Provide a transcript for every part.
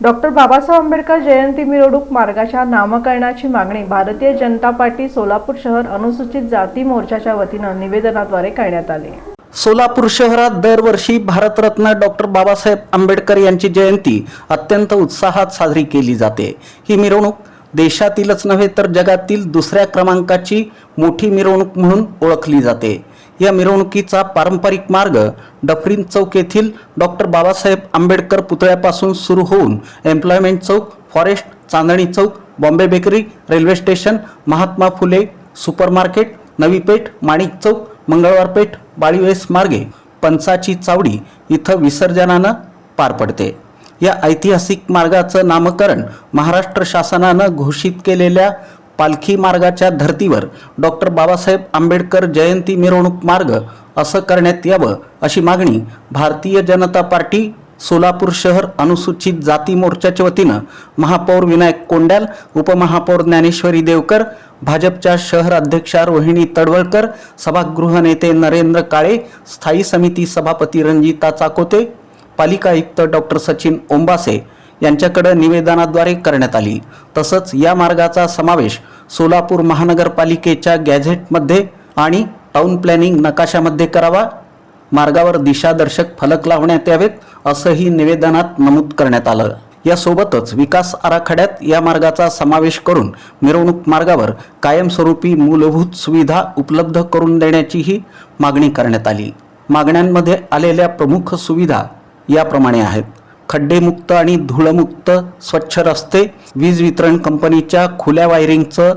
Doctor Babasaheb Ambedkar जयंती मिरवणूक मार्गाच्या नामकरणाची मागणी भारतीय जनता पार्टी सोलापूर शहर अनुसूचित जाती मोर्चाच्या वतीनं निवेदनाद्वारे करण्यात आली। सोलापूर शहरात दरवर्षी भारतरत्न डॉक्टर बाबासाहेब आंबेडकर यांची जयंती अत्यंत उत्साहात साजरी केली जाते। ही मिरवणूक देशातीलच नव्हे तर जगातील दुसऱ्या क्रमांकाची मोठी मिरवणूक म्हणून ओळखली जाते। या मिरवणुकीचा पारंपरिक मार्ग डफरीन चौक येथील डॉक्टर बाबासाहेब आंबेडकर पुतळ्यापासून सुरू होऊन employment Chowk, forest, Chandni Chowk, Bombay bakery, railway station, Mahatma Phule supermarket, Navi Peth, माणिक चौक, मंगळवार पेठ, बाळीवेस मार्गे पंचाची चावडी इथं विसर्जनानं पार पडते। या ऐतिहासिक मार्गाचं नामकरण महाराष्ट्र शासनानं घोषित केलेल्या पालखी मार्गाच्या धर्तीवर डॉक्टर बाबासाहेब आंबेडकर जयंती मिरवणूक मार्ग असं करण्यात यावं अशी मागणी भारतीय जनता पार्टी सोलापूर शहर अनुसूचित जाती मोर्चाच्या वतीनं महापौर विनायक कोंड्याल, उपमहापौर ज्ञानेश्वरी देवकर, भाजपच्या शहर अध्यक्षा रोहिणी तडवळकर, सभागृह नेते नरेंद्र काळे, स्थायी समिती सभापती रणजिता चाकोते, पालिका आयुक्त डॉक्टर सचिन ओंबासे यांच्याकडे निवेदनाद्वारे करण्यात आली। तसंच या मार्गाचा समावेश सोलापूर महानगरपालिकेच्या गॅझेटमध्ये आणि टाउन प्लॅनिंग नकाशामध्ये करावा, मार्गावर दिशादर्शक फलक लावण्यात यावेत असंही निवेदनात नमूद करण्यात आलं। यासोबतच विकास आराखड्यात या मार्गाचा समावेश करून मिरवणूक मार्गावर कायमस्वरूपी मूलभूत सुविधा उपलब्ध करून देण्याचीही मागणी करण्यात आली। मागण्यांमध्ये आलेल्या प्रमुख सुविधा याप्रमाणे आहेत: खड्डेमुक्त आणि धूळमुक्त स्वच्छ रस्ते, वीज वितरण कंपनीच्या खुल्या वायरिंगचं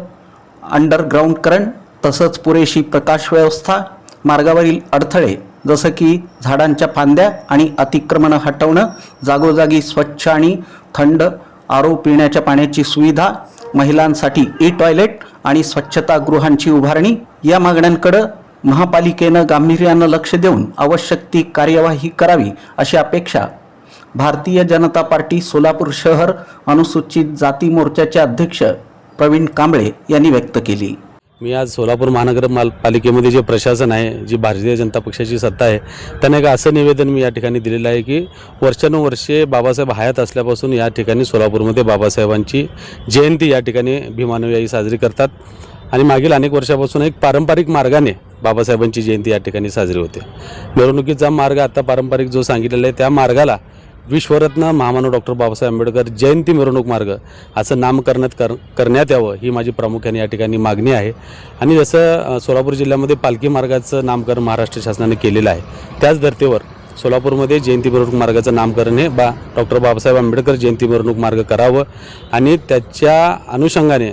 अंडरग्राऊंडकरण, तसंच पुरेशी प्रकाश व्यवस्था, मार्गावरील अडथळे जसं की झाडांच्या फांद्या आणि अतिक्रमण हटवणं, जागोजागी स्वच्छ आणि थंड आरो पिण्याच्या पाण्याची सुविधा, महिलांसाठी टॉयलेट आणि स्वच्छतागृहांची उभारणी। या मागण्यांकडे महापालिकेनं गांभीर्यानं लक्ष देऊन आवश्यक ती कार्यवाही करावी अशी अपेक्षा भारतीय जनता पार्टी सोलापूर शहर अनुसूचित जाती मोर्चाचे अध्यक्ष प्रवीण कांबळे यांनी व्यक्त केली। मी आज सोलापूर महानगरपालिकेमध्ये जे प्रशासन आहे, जी भारतीय जनता पक्षाची सत्ता आहे, त्यांना एक असं निवेदन मी या ठिकाणी दिलेलं आहे की वर्षानुवर्षे बाबासाहेब हयात असल्यापासून या ठिकाणी सोलापूरमध्ये बाबासाहेबांची जयंती या ठिकाणी भीमानुयायी साजरी करतात आणि मागील अनेक वर्षापासून एक पारंपरिक मार्गाने बाबासाहेबांची जयंती या ठिकाणी साजरी होते। मिरवणुकीचा मार्ग आता पारंपरिक जो सांगितलेला आहे त्या मार्गाला विश्वरत्न महामानव डॉक्टर बाबासाहेब आंबेडकर जयंती मिरवणूक मार्ग असं करण्यात यावं ही माझी प्रामुख्याने या ठिकाणी मागणी आहे। आणि जसं सोलापूर जिल्ह्यामध्ये पालखी मार्गाचं नामकरण महाराष्ट्र शासनाने केलेलं आहे, त्याच धर्तीवर सोलापूरमध्ये जयंती मिरवणूक मार्गाचं नामकरण हे डॉक्टर बाबासाहेब आंबेडकर जयंती मिरवणूक मार्ग करावं आणि त्याच्या अनुषंगाने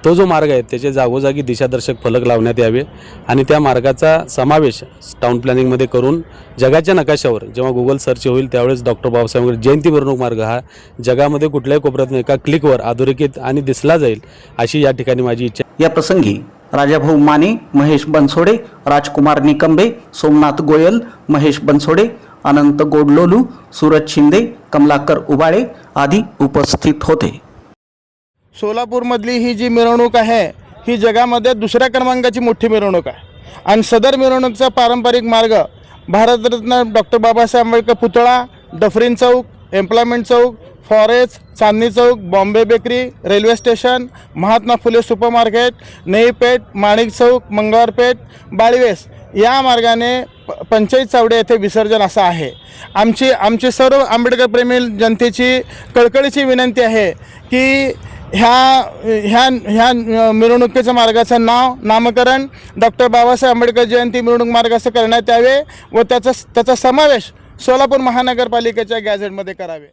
तो जो मार्ग आहे त्याचे जागोजागी दिशादर्शक फलक लावण्यात यावे आणि त्या मार्गाचा समावेश टाउन प्लॅनिंगमध्ये करून जगाच्या नकाशावर जेव्हा गुगल सर्च होईल त्यावेळेस डॉक्टर बाबासाहेब जयंती मिरवणूक मार्ग हा जगामध्ये कुठल्याही कोपऱ्यातून एका क्लिकवर अधोरेखित आणि दिसला जाईल अशी या ठिकाणी माझी इच्छा। या प्रसंगी राजाभाऊ माने, महेश बनसोडे, राजकुमार निकंबे, सोमनाथ गोयल, महेश बनसोडे, अनंत गोडलोलू, सूरज शिंदे, कमलाकर उबाळे आदी उपस्थित होते। सोलापूरमधली ही जी मिरवणूक आहे ही जगामध्ये दुसऱ्या क्रमांकाची मोठी मिरवणूक आहे आणि सदर मिरवणूकचा पारंपरिक मार्ग भारतरत्न डॉक्टर बाबासाहेब आंबेडकर पुतळा, Dufferin Chowk, employment Chowk, forest, Chandni Chowk, Bombay bakery, railway station, Mahatma Phule supermarket, Nai Peth, माणिक चौक, मंगळवार पेठ, बाळीवेस या मार्गाने पंचायत चावडी येथे विसर्जन असं आहे। आमची सर्व आंबेडकर प्रेमी जनतेची कळकळीची विनंती आहे की ह्या मिरवणुकीच्या मार्गाचं नामकरण डॉक्टर बाबासाहेब आंबेडकर जयंती मिरवणूक मार्ग असं करण्यात यावे व त्याचा समावेश सोलापूर महानगरपालिकेच्या गॅझेटमध्ये करावे।